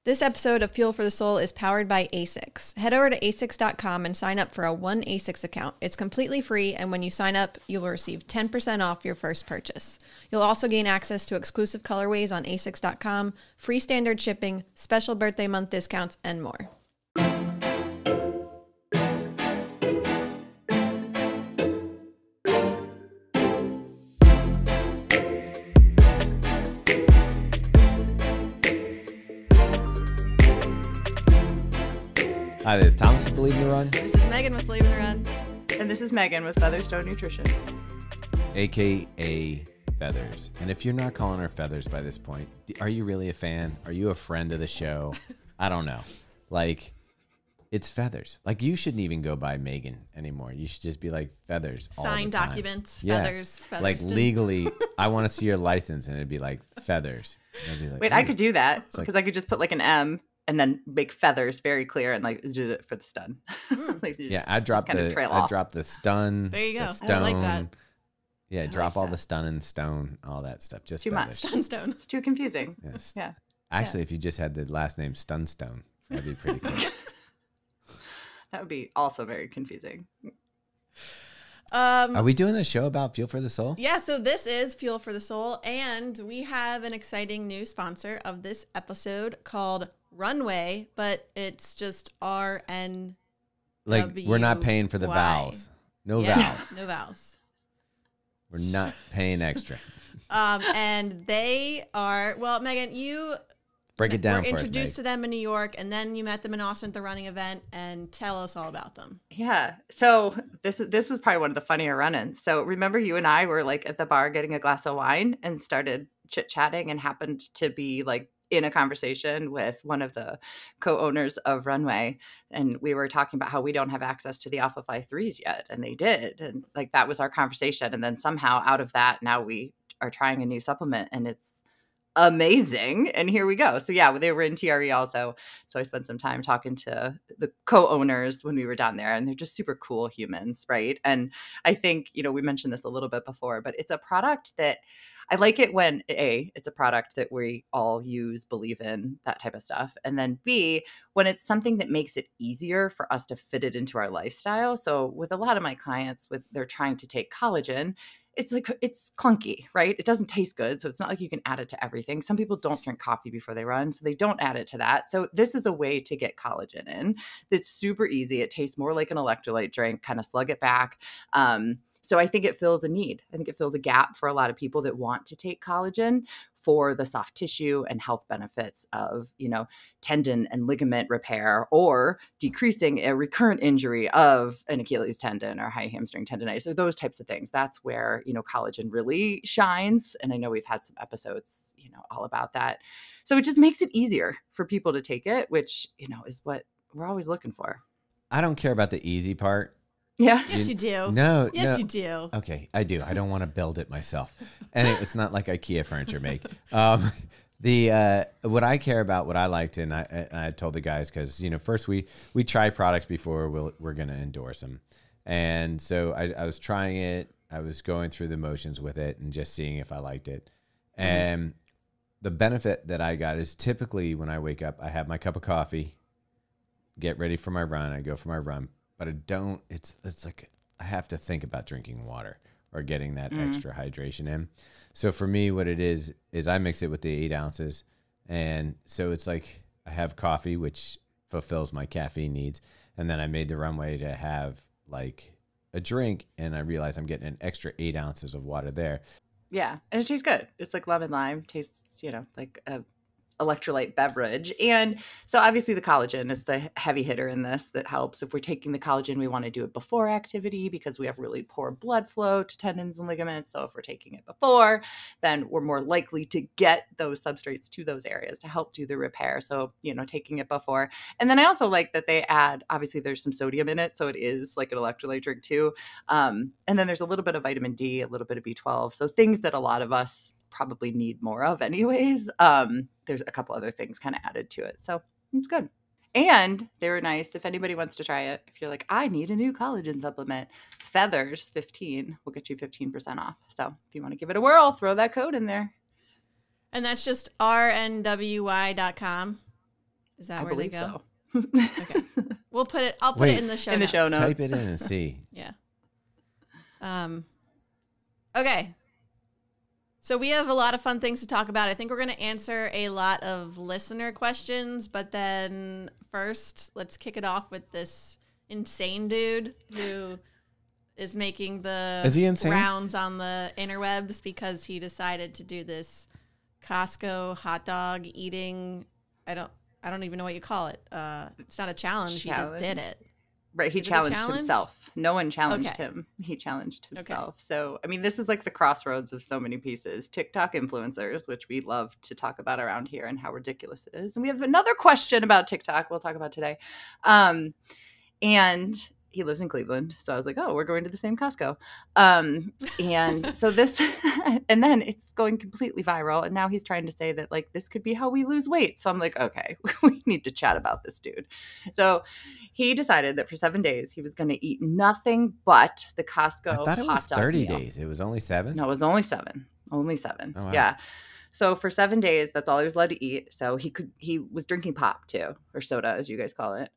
This episode of Fuel for the Soul is powered by ASICS. Head over to asics.com and sign up for a one ASICS account. It's completely free, and when you sign up, you will receive 10% off your first purchase. You'll also gain access to exclusive colorways on asics.com, free standard shipping, special birthday month discounts, and more. Hi, this is Thomas with Believe in the Run. This is Megan with Believe in the Run. And this is Megan with Featherstone Nutrition. AKA Feathers. And if you're not calling her Feathers by this point, are you really a fan? Are you a friend of the show? I don't know. Like, it's Feathers. Like, you shouldn't even go by Megan anymore. You should just be like Feathers all Sign the time. documents, Yeah. Feathers. Like, legally, I want to see your license, and it'd be like Feathers. I'd be like, Wait, I could do that like- because I could just put like an M and then make Feathers very clear and like do it for the stun. Like, yeah, I dropped the stun. There you go. The stone. I like that. Yeah, I drop like all that. the stun and stone, all that stuff. Just too Feathers. much. Sunstone. It's too confusing. Yes. Yeah. Actually, if you just had the last name Stunstone, that'd be pretty cool. That would be also very confusing. Are we doing a show about Fuel for the Soul? Yeah, so this is Fuel for the Soul, and we have an exciting new sponsor of this episode called Runway, but it's just RN. Like, we're not paying for the vowels. No vowels. No vowels. We're not paying extra. And they are, well, Megan, you Break it down were for us, introduced Meg. to them in New York, and then you met them in Austin at the running event, and tell us all about them. Yeah. So this was probably one of the funnier run-ins. So remember you and I were like at the bar getting a glass of wine and started chit-chatting and happened to be like in a conversation with one of the co-owners of Runway. And we were talking about how we don't have access to the Alpha Fly 3s yet. And they did. And like, that was our conversation. And then somehow out of that, now we are trying a new supplement and it's amazing. And here we go. So yeah, they were in TRE also. So I spent some time talking to the co-owners when we were down there, and they're just super cool humans. Right. And I think, we mentioned this a little bit before, but it's a product that I like it when it's a product that we all use, believe in, that type of stuff. And then B, when it's something that makes it easier for us to fit it into our lifestyle. So with a lot of my clients, they're trying to take collagen, it's clunky, right? It doesn't taste good. So it's not like you can add it to everything. Some people don't drink coffee before they run, so they don't add it to that. So this is a way to get collagen in that's super easy. It tastes more like an electrolyte drink, kind of slug it back. So I think it fills a need. I think it fills a gap for a lot of people that want to take collagen for the soft tissue and health benefits of, tendon and ligament repair, or decreasing a recurrent injury of an Achilles tendon or high hamstring tendonitis, or those types of things. That's where, collagen really shines. And I know we've had some episodes, all about that. So it just makes it easier for people to take it, which, is what we're always looking for. I don't care about the easy part. Yeah. Yes, you do. No. Yes, you do. Okay, I do. I don't want to build it myself. And it's not like IKEA furniture make. What I care about, what I liked, and I told the guys, because, first we try products before we're going to endorse them. And so I was trying it. I was going through the motions with it and just seeing if I liked it. And the benefit that I got is typically when I wake up, I have my cup of coffee, get ready for my run. I go for my run. But I don't, it's like I have to think about drinking water or getting that extra hydration in. So for me, what it is I mix it with the 8 ounces. And so it's like I have coffee, which fulfills my caffeine needs. And then I made the Runway to have like a drink, and I realized I'm getting an extra 8 ounces of water there. Yeah. And it tastes good. It's like lemon lime, tastes, like a electrolyte beverage. And so obviously the collagen is the heavy hitter in this that helps. If we're taking the collagen, we want to do it before activity because we have really poor blood flow to tendons and ligaments. So if we're taking it before, then we're more likely to get those substrates to those areas to help do the repair. So, taking it before. And then I also like that they add, obviously there's some sodium in it. So it is like an electrolyte drink too. And then there's a little bit of vitamin D, a little bit of B12. So things that a lot of us probably need more of anyways. There's a couple other things kind of added to it. So it's good. And they were nice. If anybody wants to try it, if you're like, I need a new collagen supplement, Feathers 15 will get you 15% off. So if you want to give it a whirl, throw that code in there. And that's just rnwy.com. Is that I where they believe go? so. Okay. I'll put it in the show In the notes. show notes. Type it in and see. Yeah. Okay. So we have a lot of fun things to talk about. I think we're going to answer a lot of listener questions, but then first, let's kick it off with this insane dude who is making Is he insane? rounds on the interwebs because he decided to do this Costco hot dog eating. I don't even know what you call it. It's not a challenge. He just did it. Right, he challenged himself. No one challenged Okay. him. He challenged himself. Okay. So, I mean, this is like the crossroads of so many pieces. TikTok influencers, which we love to talk about around here and how ridiculous it is. And we have another question about TikTok we'll talk about today. And he lives in Cleveland. So I was like, oh, we're going to the same Costco. And so this, and then it's going completely viral. And now he's trying to say that like, this could be how we lose weight. So I'm like, okay, we need to chat about this dude. So he decided that for 7 days, he was going to eat nothing but the Costco I thought it was hot dog 30 meal. days. It was only 7? No, it was only 7. Only 7. Oh, wow. Yeah. So for 7 days, that's all he was allowed to eat. So he was drinking pop too, or soda, as you guys call it.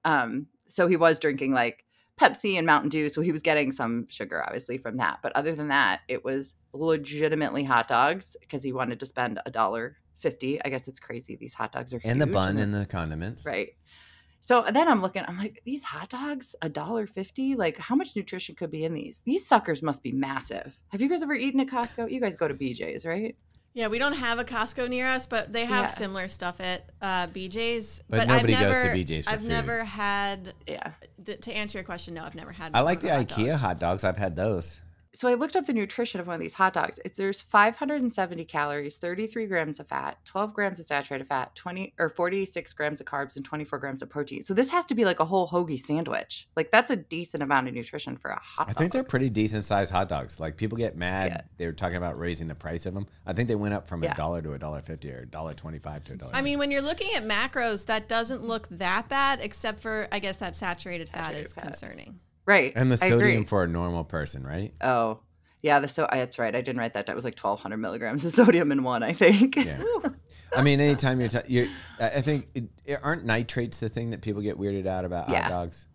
So he was drinking like Pepsi and Mountain Dew. So he was getting some sugar, obviously, from that. But other than that, it was legitimately hot dogs because he wanted to spend $1.50. I guess it's crazy. These hot dogs are huge. And the bun and the condiments. Right. So then I'm like, these hot dogs, $1.50? Like, how much nutrition could be in these? These suckers must be massive. Have you guys ever eaten at Costco? You guys go to BJ's, right? Yeah, we don't have a Costco near us, but they have Yeah. similar stuff at BJ's. But nobody goes to BJ's for I've food. never had. Yeah. To answer your question, no, I've never had. I one like of the IKEA hot dogs. I've had those. So I looked up the nutrition of one of these hot dogs. There's 570 calories, 33 grams of fat, 12 grams of saturated fat, 46 grams of carbs, and 24 grams of protein. So this has to be like a whole hoagie sandwich. Like that's a decent amount of nutrition for a hot dog. I think they're pretty decent sized hot dogs. Like people get mad. Yeah. They were talking about raising the price of them. I think they went up from Yeah. $1 to $1.50 or $1.25 to $1. I mean, when you're looking at macros, that doesn't look that bad, except for I guess that saturated fat is concerning. Right. And the I sodium agree. for a normal person, right? Oh, yeah. That's right. I didn't write that down. It was like 1,200 milligrams of sodium in one, I think. Yeah. I mean, anytime I think, aren't nitrates the thing that people get weirded out about Yeah. hot dogs?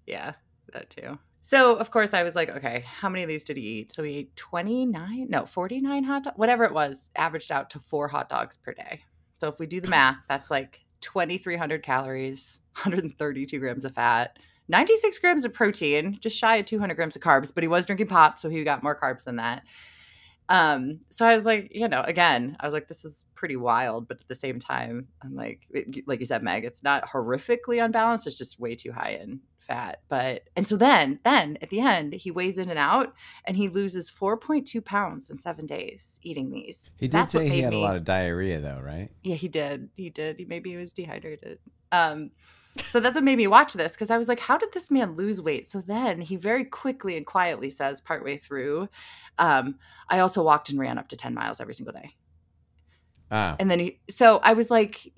Yeah, that too. So, of course, I was like, okay, how many of these did he eat? So he ate 49 hot dogs, whatever it was, averaged out to 4 hot dogs per day. So if we do the math, that's like 2,300 calories, 132 grams of fat, 96 grams of protein, just shy of 200 grams of carbs, but he was drinking pop, so he got more carbs than that. So I was like, again, I was like, this is pretty wild, but at the same time, I'm like you said, Meg, it's not horrifically unbalanced. It's just way too high in fat. And so then at the end, he weighs in and out and he loses 4.2 pounds in 7 days eating these. He did say he had a lot of diarrhea though, right? Yeah, he did. Maybe he was dehydrated. So that's what made me watch this because I was like, how did this man lose weight? So then he very quickly and quietly says partway through, I also walked and ran up to 10 miles every single day. And then so I was like,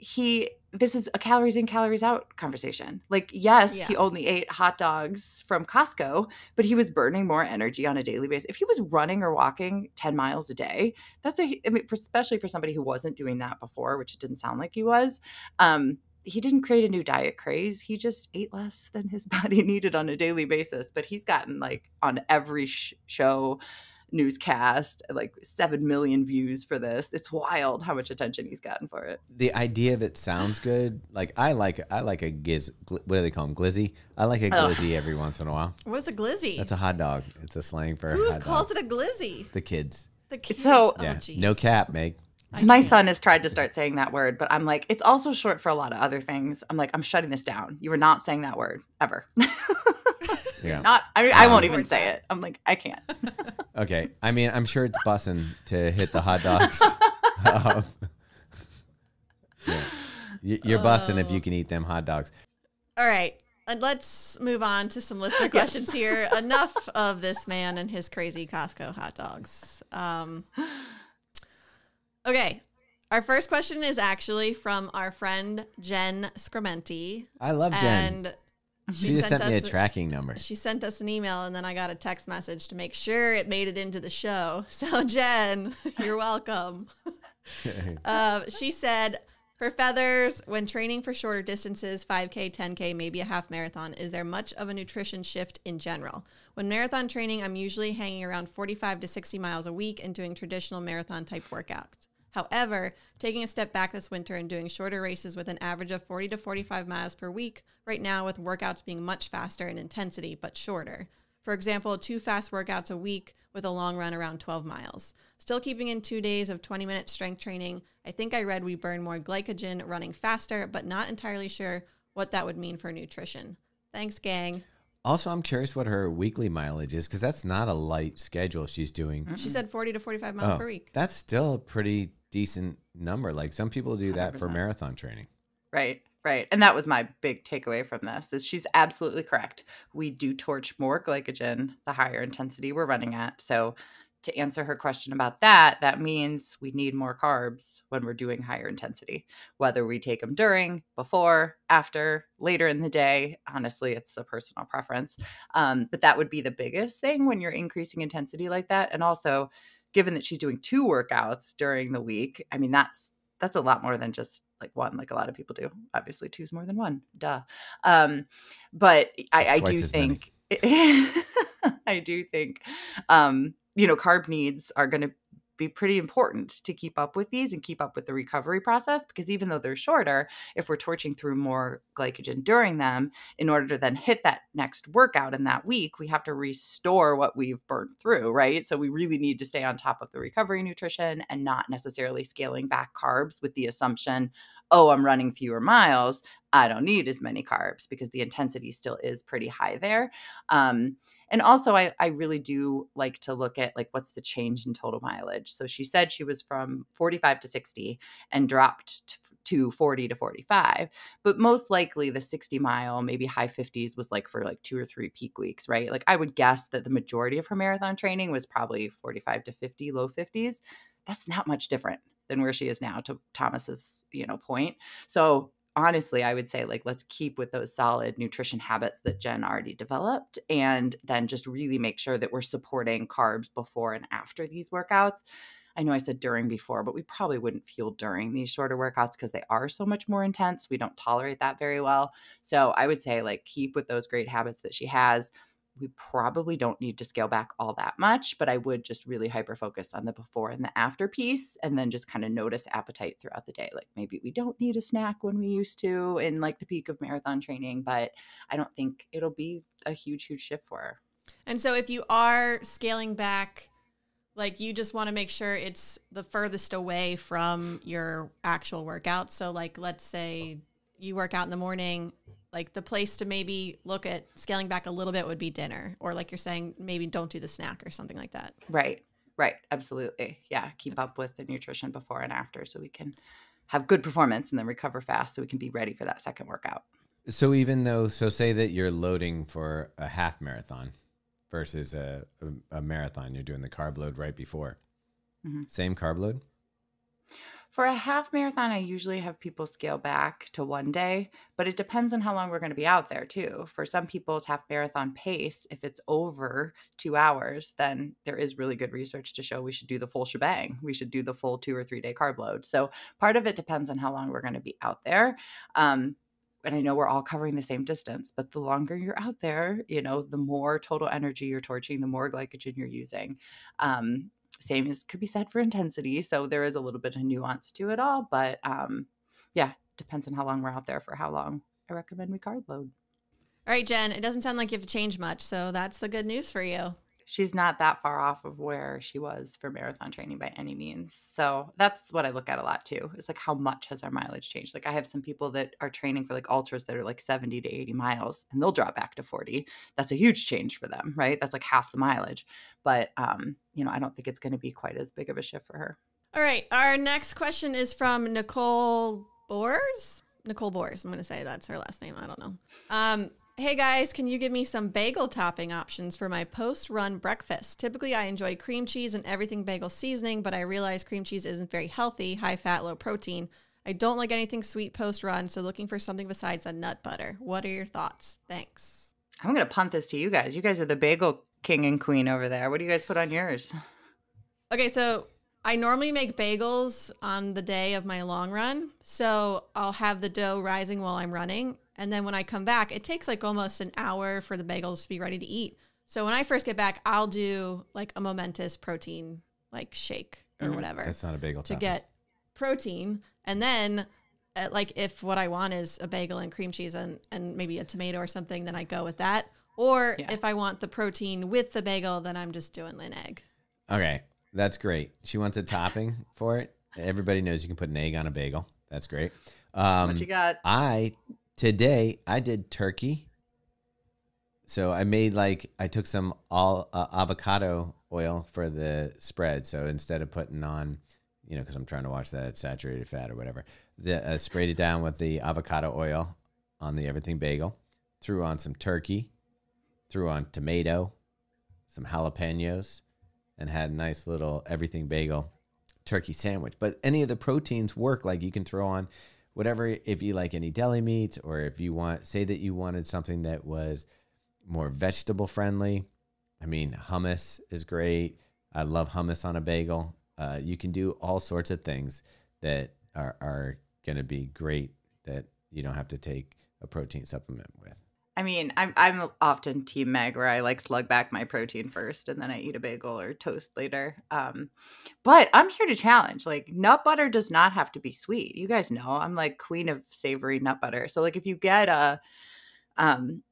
this is a calories in, calories out conversation. Like, yes, he only ate hot dogs from Costco, but he was burning more energy on a daily basis. If he was running or walking 10 miles a day, especially for somebody who wasn't doing that before, which it didn't sound like he was, he didn't create a new diet craze. He just ate less than his body needed on a daily basis. But he's gotten like on every show, newscast, like 7 million views for this. It's wild how much attention he's gotten for it. The idea of it sounds good. Like I like a what do they call them? Glizzy. I like a glizzy every once in a while. What is a glizzy? That's a hot dog. It's a slang for Who hot calls dog. it a glizzy? The kids. The kids. So- Yeah. geez. No cap, Meg. My son has tried to start saying that word, but I'm like, it's also short for a lot of other things. I'm like, I'm shutting this down. You are not saying that word ever. Yeah. I won't even say it. I'm like, I can't. Okay. I mean, I'm sure it's bussin' to hit the hot dogs. Yeah. You're bussin' if you can eat them hot dogs. All right. And let's move on to some listener questions here. Enough of this man and his crazy Costco hot dogs. Okay. Our first question is actually from our friend Jen Scrementi. I love Jen. And She just sent me a tracking number. She sent us an email, and then I got a text message to make sure it made it into the show. So, Jen, you're welcome. She said, For feathers, when training for shorter distances, 5K, 10K, maybe a half marathon, is there much of a nutrition shift in general? When marathon training, I'm usually hanging around 45 to 60 miles a week and doing traditional marathon type workouts. However, taking a step back this winter and doing shorter races with an average of 40 to 45 miles per week right now, with workouts being much faster in intensity but shorter. For example, 2 fast workouts a week with a long run around 12 miles. Still keeping in 2 days of 20-minute strength training. I think I read we burn more glycogen running faster, but not entirely sure what that would mean for nutrition. Thanks, gang. Also, I'm curious what her weekly mileage is, because that's not a light schedule she's doing. She said 40 to 45 miles per week. That's still a pretty decent number. Like, some people do that 100%. For marathon training. Right. Right. And that was my big takeaway from this is she's absolutely correct. We do torch more glycogen the higher intensity we're running at. So to answer her question about that, that means we need more carbs when we're doing higher intensity, whether we take them during, before, after, later in the day. Honestly, it's a personal preference. But that would be the biggest thing when you're increasing intensity like that. And also, given that she's doing 2 workouts during the week, I mean, that's a lot more than just like one, like a lot of people do. Obviously, 2 is more than 1. Duh. But I do think, I do think, carb needs are going to be pretty important to keep up with these and keep up with the recovery process, because even though they're shorter, if we're torching through more glycogen during them, in order to then hit that next workout in that week, we have to restore what we've burned through, right? So we really need to stay on top of the recovery nutrition and not necessarily scaling back carbs with the assumption, oh, I'm running fewer miles, I don't need as many carbs, because the intensity still is pretty high there. And also, I really do like to look at like what's the change in total mileage. So she said she was from 45 to 60 and dropped to 40 to 45. But most likely the 60 mile, maybe high 50s was like for like 2 or 3 peak weeks, right? Like I would guess that the majority of her marathon training was probably 45 to 50, low 50s. That's not much different than where she is now, to Thomas's, point. So honestly, I would say like, let's keep with those solid nutrition habits that Jen already developed, and then just really make sure that we're supporting carbs before and after these workouts. I know I said during before, but we probably wouldn't fuel during these shorter workouts because they are so much more intense. We don't tolerate that very well. So I would say like keep with those great habits that she has. We probably don't need to scale back all that much, but I would just really hyper focus on the before and the after piece, and then just kind of notice appetite throughout the day. Like maybe we don't need a snack when we used to in like the peak of marathon training, but I don't think it'll be a huge, huge shift for her. And so if you are scaling back, like you just want to make sure it's the furthest away from your actual workout. So like, let's say you work out in the morning, like the place to maybe look at scaling back a little bit would be dinner, or like you're saying, maybe don't do the snack or something like that. Right. Absolutely. Yeah. Keep up with the nutrition before and after so we can have good performance and then recover fast so we can be ready for that second workout. So say that you're loading for a half marathon versus a marathon, you're doing the carb load right before. Mm-hmm. Same carb load? For a half marathon, I usually have people scale back to 1 day, but it depends on how long we're going to be out there too. For some people's half marathon pace, if it's over 2 hours, then there is really good research to show we should do the full shebang. We should do the full 2 or 3 day carb load. So part of it depends on how long we're going to be out there. And I know we're all covering the same distance, but the longer you're out there, the more total energy you're torching, the more glycogen you're using. Same as could be said for intensity. So there is a little bit of nuance to it all, but depends on how long we're out there for how long I recommend we carb load. All right, Jen, it doesn't sound like you have to change much. So that's the good news for you. She's not that far off of where she was for marathon training by any means. So that's what I look at a lot too. It's like, how much has our mileage changed? Like I have some people that are training for like ultras that are like 70 to 80 miles and they'll drop back to 40. That's a huge change for them, right? That's like half the mileage. But, I don't think it's going to be quite as big of a shift for her. All right. Our next question is from Nicole Bors. I'm going to say that's her last name. I don't know. Hey guys, can you give me some bagel topping options for my post-run breakfast? Typically, I enjoy cream cheese and everything bagel seasoning, but I realize cream cheese isn't very healthy, high fat, low protein. I don't like anything sweet post-run, so looking for something besides a nut butter. What are your thoughts? Thanks. I'm going to punt this to you guys. You guys are the bagel king and queen over there. What do you guys put on yours? Okay, so I normally make bagels on the day of my long run. So I'll have the dough rising while I'm running. And then when I come back, it takes like almost an hour for the bagels to be ready to eat. So when I first get back, I'll do like a momentous protein like shake or whatever. That's not a bagel to topping. get protein. And then like if what I want is a bagel and cream cheese and maybe a tomato or something, then I go with that. Or if I want the protein with the bagel, then I'm just doing an egg. Okay, that's great. She wants a topping for it. Everybody knows you can put an egg on a bagel. That's great. What you got? Today I did turkey. So I took some avocado oil for the spread. So instead of putting on, because I'm trying to watch that saturated fat or whatever, sprayed it down with the avocado oil on the everything bagel, threw on some turkey, threw on tomato, some jalapenos, and had a nice little everything bagel turkey sandwich. But any of the proteins work. Like you can throw on whatever, if you like any deli meat, or if you say that you wanted something that was more vegetable friendly. I mean, hummus is great. I love hummus on a bagel. You can do all sorts of things that are going to be great that you don't have to take a protein supplement with. I mean, I'm often Team Meg, where I like slug back my protein first and then I eat a bagel or toast later. But I'm here to challenge. Like, nut butter does not have to be sweet. You guys know I'm like queen of savory nut butter. So like if you get a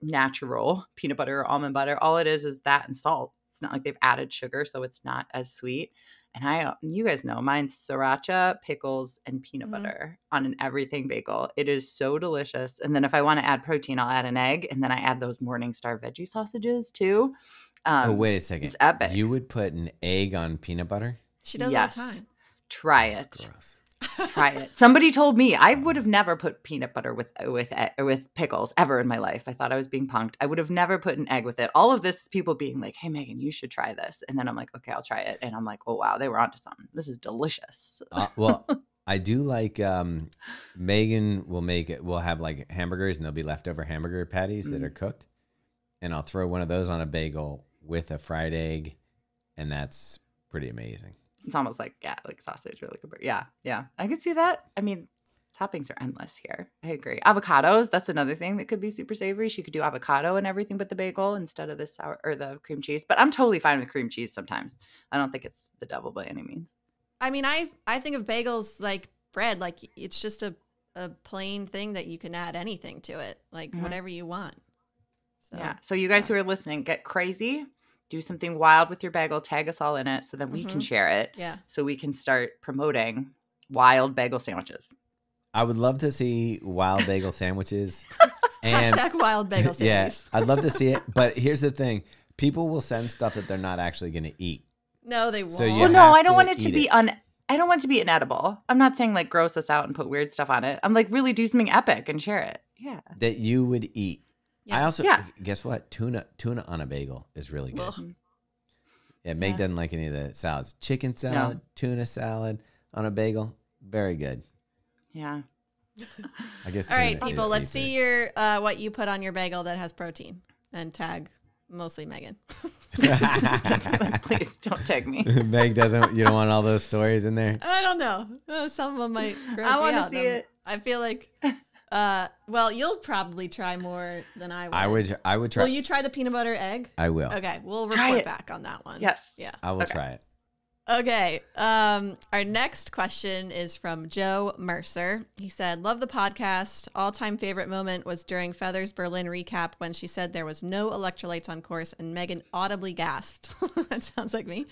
natural peanut butter or almond butter, all it is that and salt. It's not like they've added sugar, so it's not as sweet. And you guys know mine's sriracha, pickles, and peanut butter on an everything bagel. It is so delicious. And then if I want to add protein, I'll add an egg, and then I add those Morningstar veggie sausages too. Wait a second. It's epic. You would put an egg on peanut butter? She does all the time. Try it. Gross. Try it. Somebody told me I would have never put peanut butter with pickles ever in my life. I thought I was being punked. I would have never put an egg with it. All of this is people being like, "Hey, Megan, you should try this." And then I'm like, "Okay, I'll try it." And I'm like, "Oh, wow, they were onto something. This is delicious." Well, I do like Megan will have like hamburgers, and there'll be leftover hamburger patties that are cooked. And I'll throw one of those on a bagel with a fried egg, and that's pretty amazing. It's almost like sausage or like a burger. Yeah. I could see that. I mean, toppings are endless here. I agree. Avocados, that's another thing that could be super savory. She could do avocado and everything but the bagel instead of the sour or the cream cheese. But I'm totally fine with cream cheese sometimes. I don't think it's the devil by any means. I mean, I think of bagels like bread. Like it's just a plain thing that you can add anything to it, like whatever you want. So, yeah. So you guys who are listening, get crazy. Do something wild with your bagel, tag us all in it so that we can share it. Yeah. So we can start promoting wild bagel sandwiches. I would love to see wild bagel sandwiches. And hashtag wild bagel sandwiches. Yeah, I'd love to see it. But here's the thing. People will send stuff that they're not actually going to eat. No, they won't. So I don't want it to be I don't want it to be inedible. I'm not saying like gross us out and put weird stuff on it. I'm like really do something epic and share it. Yeah. That you would eat. Yeah. I also guess what? Tuna on a bagel is really good. Ugh. Yeah, Meg doesn't like any of the salads. Chicken salad, tuna salad on a bagel, very good. Yeah. I guess. All right, people, let's see your what you put on your bagel that has protein, and tag mostly Megan. Please don't tag me. Meg doesn't. You don't want all those stories in there. I don't know. Some of them might gross I me want to out. see it. I feel like. Well, you'll probably try more than I would. I would try. Will you try the peanut butter egg? I will. Okay, we'll Try report it. back on that one. Yes. Yeah. I will try it. Okay. Our next question is from Joe Mercer. He said, "Love the podcast. All-time favorite moment was during Feather's Berlin recap when she said there was no electrolytes on course and Megan audibly gasped." That sounds like me.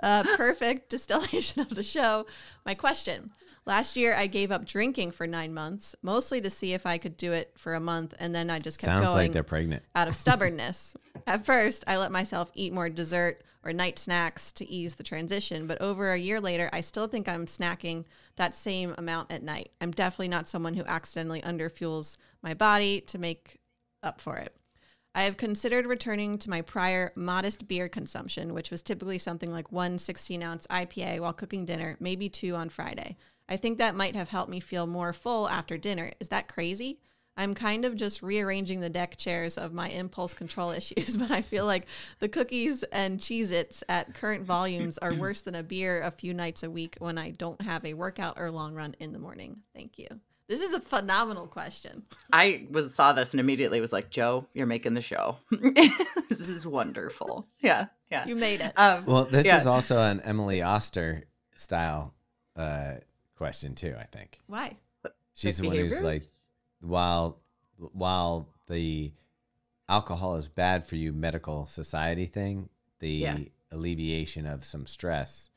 Perfect distillation of the show. My question. Last year, I gave up drinking for 9 months, mostly to see if I could do it for a month, and then I just kept going. Sounds like they're pregnant. Out of stubbornness. At first, I let myself eat more dessert or night snacks to ease the transition, but over a year later, I still think I'm snacking that same amount at night. I'm definitely not someone who accidentally underfuels my body to make up for it. I have considered returning to my prior modest beer consumption, which was typically something like 1 16-ounce IPA while cooking dinner, maybe 2 on Friday. I think that might have helped me feel more full after dinner. Is that crazy? I'm kind of just rearranging the deck chairs of my impulse control issues, but I feel like the cookies and Cheez-Its at current volumes are worse than a beer a few nights a week when I don't have a workout or long run in the morning. Thank you. This is a phenomenal question. I saw this and immediately was like, Joe, you're making the show. This is wonderful. Yeah. You made it. Well, this is also an Emily Oster style question too, I think. Why? She's the one who's like, while the alcohol is bad for you, medical society thing, the alleviation of some stress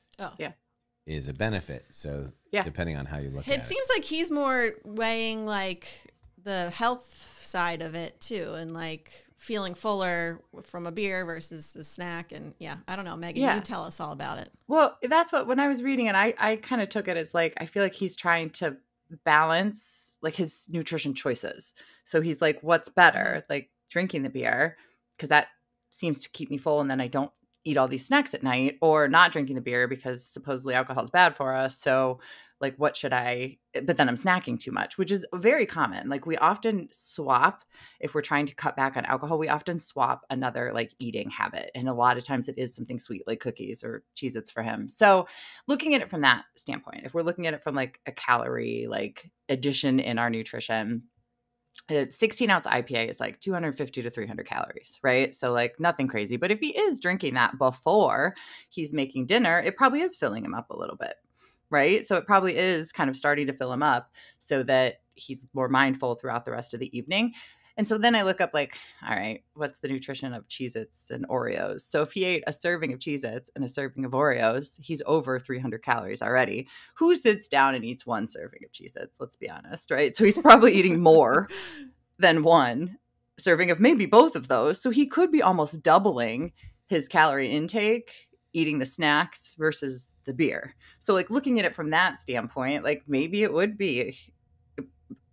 is a benefit. So depending on how you look at it. It seems like he's more weighing like the health side of it too, and like feeling fuller from a beer versus a snack. And I don't know, Megan, you tell us all about it. Well, that's what, when I was reading it, I kind of took it as like, I feel like he's trying to balance like his nutrition choices. So he's like, what's better? Like drinking the beer, because that seems to keep me full, and then I don't eat all these snacks at night, or not drinking the beer because supposedly alcohol is bad for us. So like, what should I, but then I'm snacking too much, which is very common. Like we often swap, if we're trying to cut back on alcohol, we often swap another like eating habit. And a lot of times it is something sweet like cookies or Cheez-Its for him. So looking at it from that standpoint, if we're looking at it from like a calorie, like addition in our nutrition, a 16-ounce IPA is like 250 to 300 calories, right? So like nothing crazy. But if he is drinking that before he's making dinner, it probably is filling him up a little bit, right? So it probably is kind of starting to fill him up so that he's more mindful throughout the rest of the evening. And so then I look up like, all right, what's the nutrition of Cheez-Its and Oreos? So if he ate a serving of Cheez-Its and a serving of Oreos, he's over 300 calories already. Who sits down and eats one serving of Cheez-Its? Let's be honest, right? So he's probably eating more than one serving of maybe both of those. So he could be almost doubling his calorie intake eating the snacks versus the beer. So like looking at it from that standpoint, like maybe it would be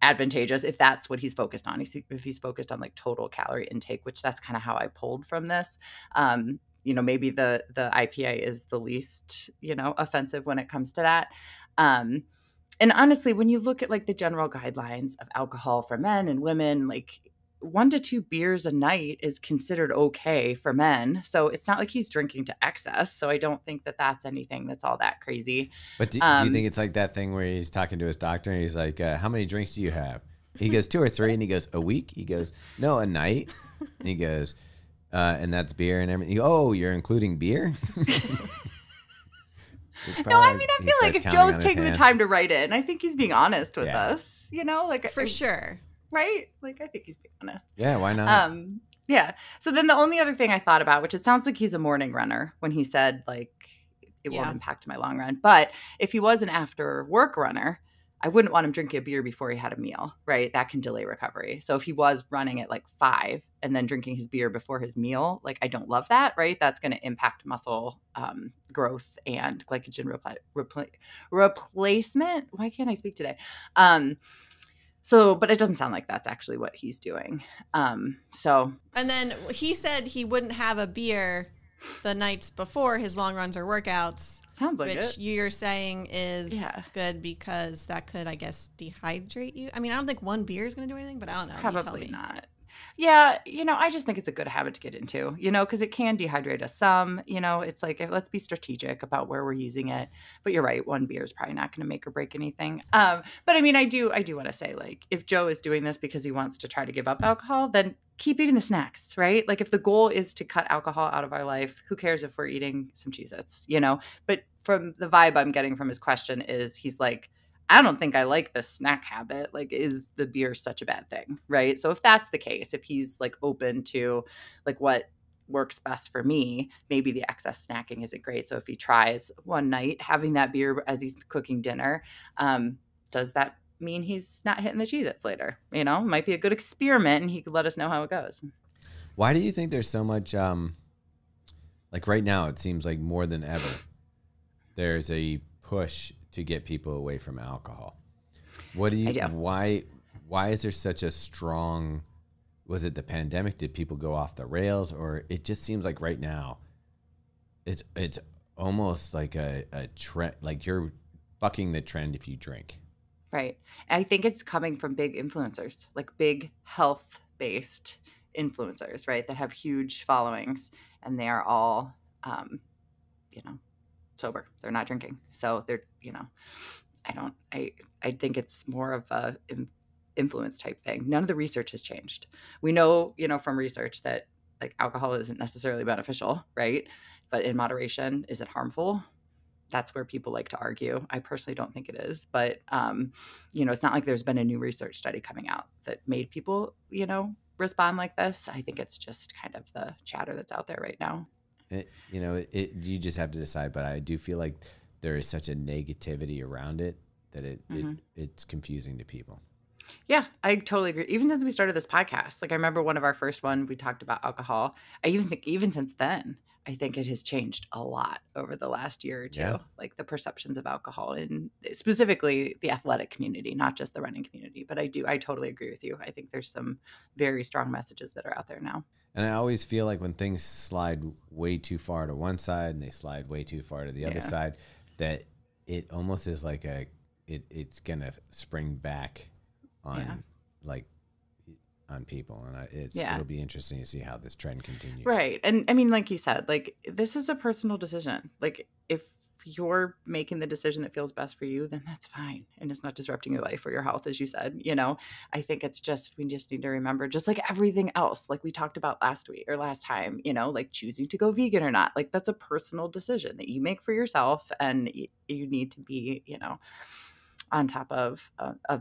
advantageous if that's what he's focused on. If he's focused on like total calorie intake, which that's kind of how I pulled from this. Maybe the IPA is the least, offensive when it comes to that. And honestly, when you look at like the general guidelines of alcohol for men and women, like 1 to 2 beers a night is considered okay for men. So it's not like he's drinking to excess. So I don't think that that's anything that's all that crazy. But do you think it's like that thing where he's talking to his doctor and he's like, how many drinks do you have? He goes 2 or 3, and he goes, a week? He goes, no, a night. And he goes, and that's beer and everything. Oh, you're including beer? No, I mean, I feel like if Joe's taking the time to write it, and I think he's being honest with us, for sure. Right? Like, I think he's being honest. Yeah, why not? Yeah. So then the only other thing I thought about, which it sounds like he's a morning runner when he said, like, it won't impact my long run. But if he was an after work runner, I wouldn't want him drinking a beer before he had a meal, right? That can delay recovery. So if he was running at like 5 and then drinking his beer before his meal, like I don't love that, right? That's going to impact muscle growth and glycogen replacement. Why can't I speak today? But it doesn't sound like that's actually what he's doing. And then he said he wouldn't have a beer the nights before his long runs or workouts. Sounds like which you're saying is good because that could, I guess, dehydrate you. I mean, I don't think 1 beer is going to do anything, but I don't know. Probably not. Yeah, I just think it's a good habit to get into, because it can dehydrate us some. It's like, let's be strategic about where we're using it. But you're right, 1 beer is probably not going to make or break anything. But I mean, I do want to say, like, if Joe is doing this because he wants to try to give up alcohol, then keep eating the snacks, right? Like if the goal is to cut alcohol out of our life, who cares if we're eating some Cheez-Its, But from the vibe I'm getting from his question is he's like, I don't think I like the snack habit. Like, is the beer such a bad thing, right? So if that's the case, if he's like open to like what works best for me, maybe the excess snacking isn't great. So if he tries one night having that beer as he's cooking dinner, does that mean he's not hitting the Cheez-Its later? Might be a good experiment, and he could let us know how it goes. Why do you think there's so much, like right now, it seems like more than ever, there's a push to get people away from alcohol? Why is there such a strong, was it the pandemic? Did people go off the rails? Or it just seems like right now, it's almost like a trend, like you're bucking the trend if you drink. Right. I think it's coming from big influencers, like big health-based influencers, right? That have huge followings, and they are all, um, you know, sober. They're not drinking. So they're, I think it's more of a influence type thing. None of the research has changed. We know, from research that like alcohol isn't necessarily beneficial, right? But in moderation, is it harmful? That's where people like to argue. I personally don't think it is, but it's not like there's been a new research study coming out that made people, respond like this. I think it's just kind of the chatter that's out there right now. You just have to decide, but I do feel like there is such a negativity around it that it's confusing to people. Yeah, I totally agree. Even since we started this podcast, like I remember one of our first one, we talked about alcohol. I even think even since then, I think it has changed a lot over the last year or two, Yeah. like the perceptions of alcohol in specifically the athletic community, not just the running community. But I totally agree with you. I think there's some very strong messages that are out there now. And I always feel like when things slide way too far to one side and they slide way too far to the other side, that it almost is like it's going to spring back on on people. And it'll be interesting to see how this trend continues. Right. And I mean, like you said, like this is a personal decision. Like if you're making the decision that feels best for you, then that's fine. And it's not disrupting your life or your health, as you said. I think it's we just need to remember, just like everything else, like we talked about last time, like choosing to go vegan or not, like that's a personal decision that you make for yourself. And you need to be, on top of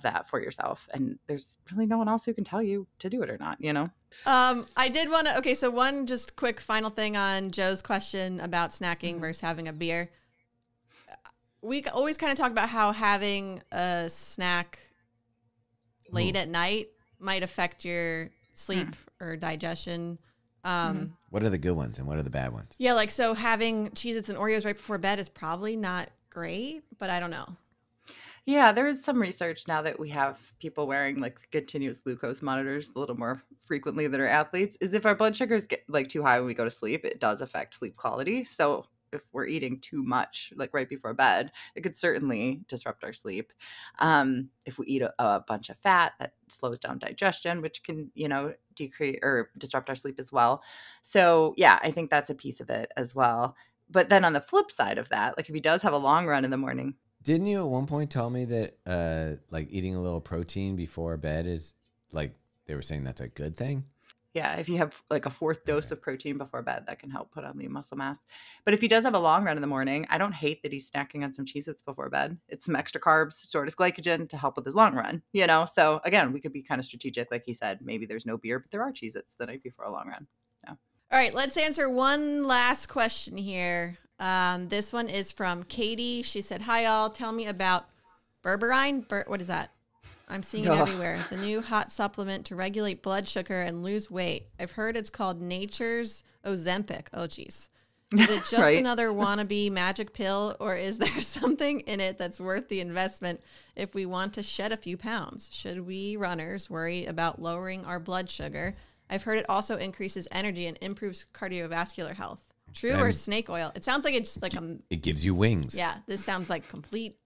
that for yourself. And there's really no one else who can tell you to do it or not, I did want to, so one just quick final thing on Joe's question about snacking versus having a beer. We always kind of talk about how having a snack late at night might affect your sleep or digestion. What are the good ones and what are the bad ones? Yeah, like so having Cheez-Its and Oreos right before bed is probably not great, but I don't know. Yeah, there is some research now that we have people wearing like continuous glucose monitors a little more frequently that are athletes, is if our blood sugars get like too high when we go to sleep, it does affect sleep quality. So if we're eating too much like right before bed, it could certainly disrupt our sleep. If we eat a bunch of fat, that slows down digestion, which can, decrease or disrupt our sleep as well. So yeah, I think that's a piece of it as well. But then on the flip side of that, like if he does have a long run in the morning. Didn't you at one point tell me that like eating a little protein before bed is like they were saying that's a good thing? Yeah, if you have like a fourth dose of protein before bed, that can help put on lean muscle mass. But if he does have a long run in the morning, I don't hate that he's snacking on some Cheez-Its before bed. It's some extra carbs, stored as glycogen to help with his long run, So again, we could be kind of strategic. Like he said, maybe there's no beer, but there are Cheez-Its the night before a long run. Yeah. All right, let's answer one last question here. This one is from Katie. She said, "Hi all, tell me about Berberine." What is that? I'm seeing it everywhere. The new hot supplement to regulate blood sugar and lose weight. I've heard it's called Nature's Ozempic. Oh, geez. Is it just another wannabe magic pill, or is there something in it that's worth the investment if we want to shed a few pounds? Should we runners worry about lowering our blood sugar? I've heard it also increases energy and improves cardiovascular health. True or snake oil? It sounds like it's like it gives you wings. Yeah, this sounds like complete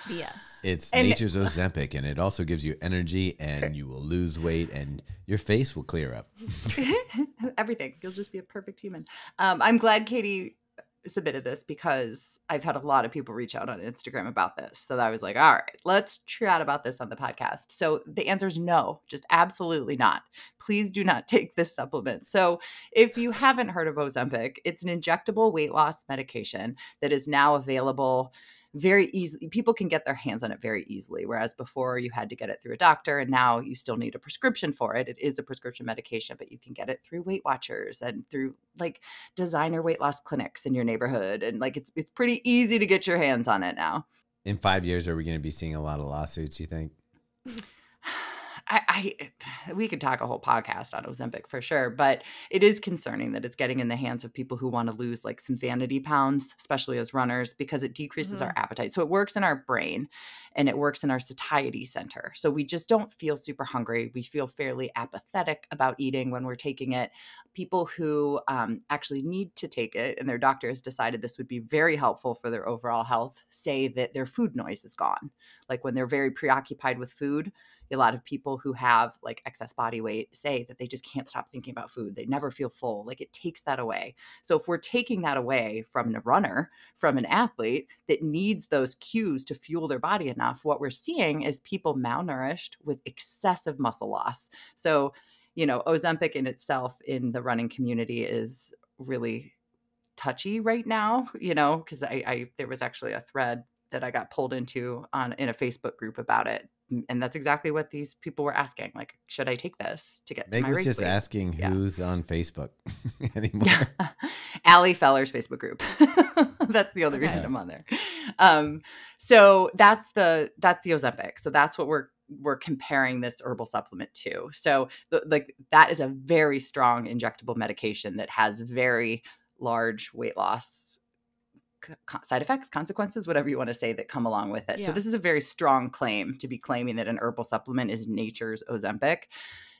BS. It's Nature's Ozempic, and it also gives you energy, and you will lose weight, and your face will clear up. Everything. You'll just be a perfect human. I'm glad Katie submitted this because I've had a lot of people reach out on Instagram about this. So I was like, all right, let's chat about this on the podcast. So the answer is no, just absolutely not. Please do not take this supplement. So if you haven't heard of Ozempic, it's an injectable weight loss medication that is now available very easily. People can get their hands on it very easily, whereas before you had to get it through a doctor, and now you still need a prescription for it. It is a prescription medication, but you can get it through Weight Watchers and through like designer weight loss clinics in your neighborhood, and like it's pretty easy to get your hands on it now. In 5 years, are we going to be seeing a lot of lawsuits, you think? I we could talk a whole podcast on Ozempic for sure, but it is concerning that it's getting in the hands of people who want to lose like some vanity pounds, especially as runners, because it decreases our appetite. So it works in our brain and it works in our satiety center. So we just don't feel super hungry. We feel fairly apathetic about eating when we're taking it. People who actually need to take it and their doctor has decided this would be very helpful for their overall health say that their food noise is gone. Like when they're very preoccupied with food, a lot of people who have like excess body weight say that they just can't stop thinking about food. They never feel full. Like it takes that away. So if we're taking that away from a runner, from an athlete that needs those cues to fuel their body enough, what we're seeing is people malnourished with excessive muscle loss. So, you know, Ozempic in itself in the running community is really touchy right now, you know, because there was actually a thread that I got pulled into in a Facebook group about it. And that's exactly what these people were asking. Like, should I take this to get to my race just weight? asking who's on Facebook anymore. Yeah. Allie Feller's Facebook group. That's the only reason I'm on there. So that's the Ozempic. So that's what we're comparing this herbal supplement to. So that is a very strong injectable medication that has very large weight loss side effects, consequences, whatever you want to say that come along with it. Yeah. So this is a very strong claim to be claiming that an herbal supplement is nature's Ozempic.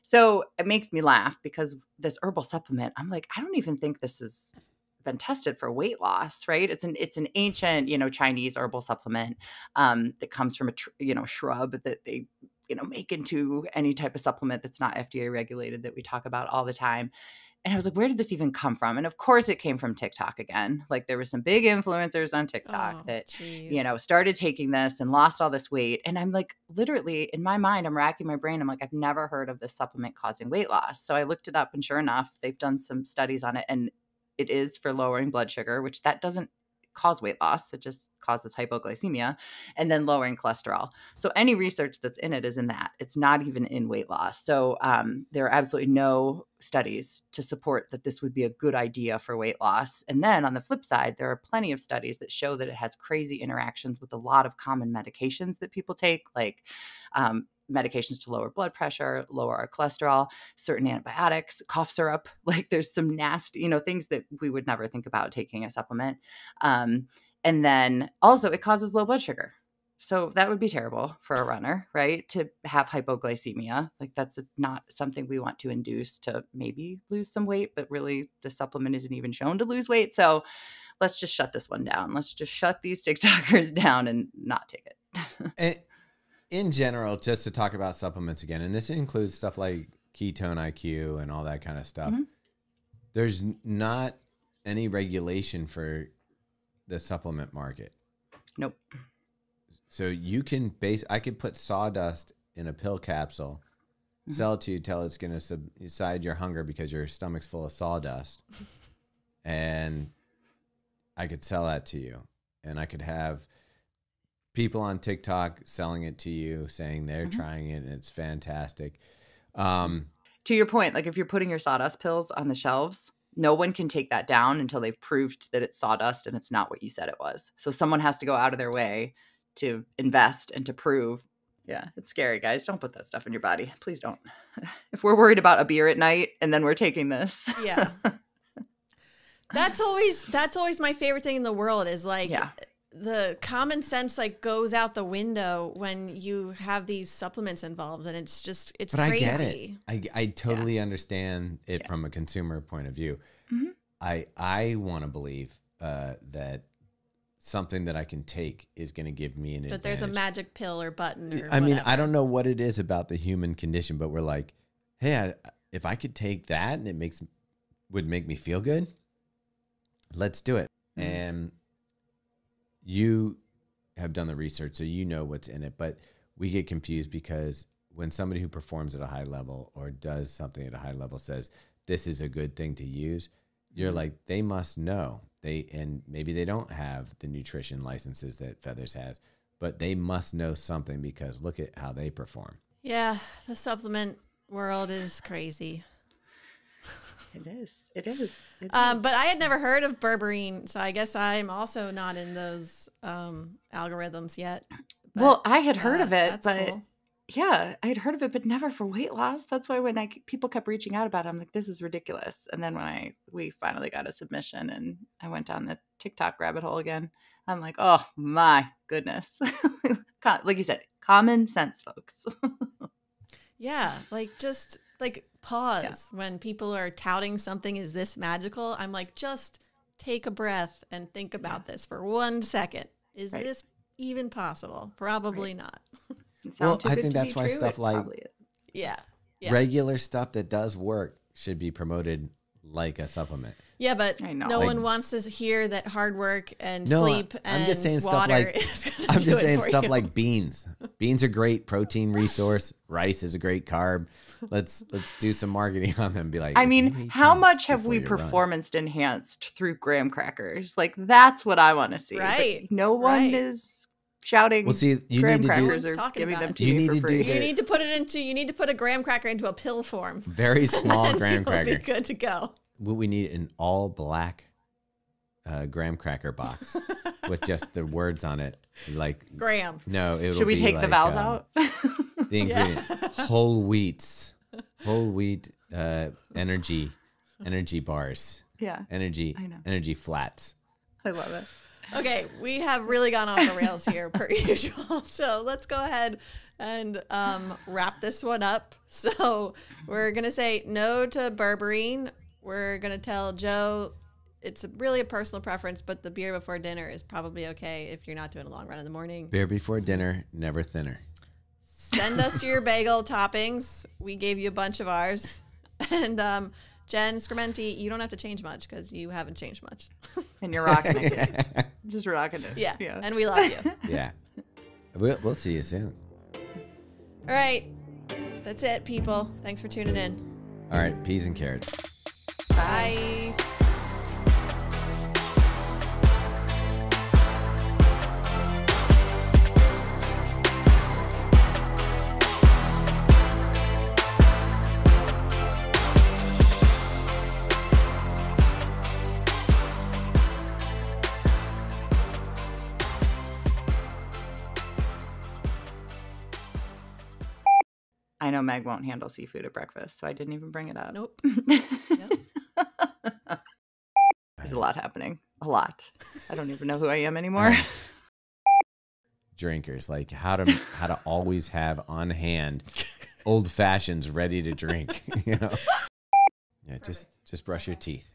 So it makes me laugh because this herbal supplement, I'm like, I don't even think this has been tested for weight loss, right? It's an ancient, you know, Chinese herbal supplement that comes from a shrub that they, you know, make into any type of supplement that's not FDA regulated that we talk about all the time. And I was like, where did this even come from? And of course it came from TikTok again. Like there were some big influencers on TikTok you know, started taking this and lost all this weight. And I'm like, literally in my mind, I'm racking my brain. I'm like, I've never heard of this supplement causing weight loss. So I looked it up and sure enough, they've done some studies on it and it is for lowering blood sugar, which that doesn't cause weight loss. It just causes hypoglycemia and then lowering cholesterol. So any research that's in it is in that. It's not even in weight loss. So there are absolutely no studies to support that this would be a good idea for weight loss. And then on the flip side, there are plenty of studies that show that it has crazy interactions with a lot of common medications that people take, like medications to lower blood pressure, lower our cholesterol, certain antibiotics, cough syrup. Like there's some nasty, you know, things that we would never think about taking a supplement. And then also it causes low blood sugar. So that would be terrible for a runner, right? To have hypoglycemia. Like that's not something we want to induce to maybe lose some weight, but really the supplement isn't even shown to lose weight. So let's just shut this one down. Let's just shut these TikTokers down and not take it. And in general, just to talk about supplements again, and this includes stuff like ketone IQ and all that kind of stuff, there's not any regulation for the supplement market. Nope. So you can I could put sawdust in a pill capsule, sell it to you, tell it's going to subside your hunger because your stomach's full of sawdust. And I could sell that to you. And I could have people on TikTok selling it to you, saying they're trying it and it's fantastic. To your point, like if you're putting your sawdust pills on the shelves, no one can take that down until they've proved that it's sawdust and it's not what you said it was. So someone has to go out of their way to invest and to prove. Yeah, it's scary, guys. Don't put that stuff in your body. Please don't. If we're worried about a beer at night and then we're taking this. Yeah. That's always my favorite thing in the world is like the common sense like goes out the window when you have these supplements involved, and it's crazy. I get it. I totally understand it from a consumer point of view. I want to believe that something that I can take is going to give me an advantage. But there's a magic pill or button or I mean, I don't know what it is about the human condition, but we're like, hey, if I could take that and it would make me feel good, let's do it. And you have done the research, so you know what's in it. But we get confused because when somebody who performs at a high level or does something at a high level says, this is a good thing to use, you're like, they must know. And maybe they don't have the nutrition licenses that Feathers has, but they must know something because look at how they perform. Yeah, the supplement world is crazy. It is. But I had never heard of Berberine, so I guess I'm also not in those algorithms yet. But, well, I had heard of it, but cool. Yeah, I had heard of it, but never for weight loss. That's why when people kept reaching out about it, I'm like, this is ridiculous. And then when we finally got a submission and I went down the TikTok rabbit hole again, I'm like, oh my goodness. Like you said, common sense, folks. Yeah, like just like pause when people are touting something is this magical. I'm like, just take a breath and think about this for 1 second. Is this even possible? Probably not. Well, I think that's why stuff like regular stuff that does work should be promoted like a supplement. Yeah, but no one wants to hear that hard work and sleep and water is going to do I'm just saying stuff you. like beans. Beans are great protein resource. Rice is a great carb. Let's do some marketing on them. Be like, I mean, how much have we performance enhanced through graham crackers? Like that's what I want to see. Right. But no one is shouting. Well, see, you graham need to crackers or giving them to you for free. You need to put a graham cracker into a pill form. Very small graham cracker. Be good to go. We need an all black graham cracker box with just the words on it, like graham. No, should we take the vowels out? The ingredient: whole wheat energy bars. Yeah, energy flats. I love it. Okay, we have really gone off the rails here per usual. So let's go ahead and wrap this one up. So we're gonna say no to Berberine. We're going to tell Joe it's really a personal preference, but the beer before dinner is probably okay if you're not doing a long run in the morning. Beer before dinner, never thinner. Send us your bagel toppings. We gave you a bunch of ours. And Jen Scrimenti, you don't have to change much because you haven't changed much. And you're rocking it. Just rocking it. Yeah. And we love you. Yeah. We'll see you soon. All right. That's it, people. Thanks for tuning in. All right. Peas and carrots. Bye. I know Meg won't handle seafood at breakfast, so I didn't even bring it up. Nope. There's a lot happening. A lot. I don't even know who I am anymore. Drinkers, like how to always have on hand old fashions ready to drink. You know. Yeah, just brush your teeth.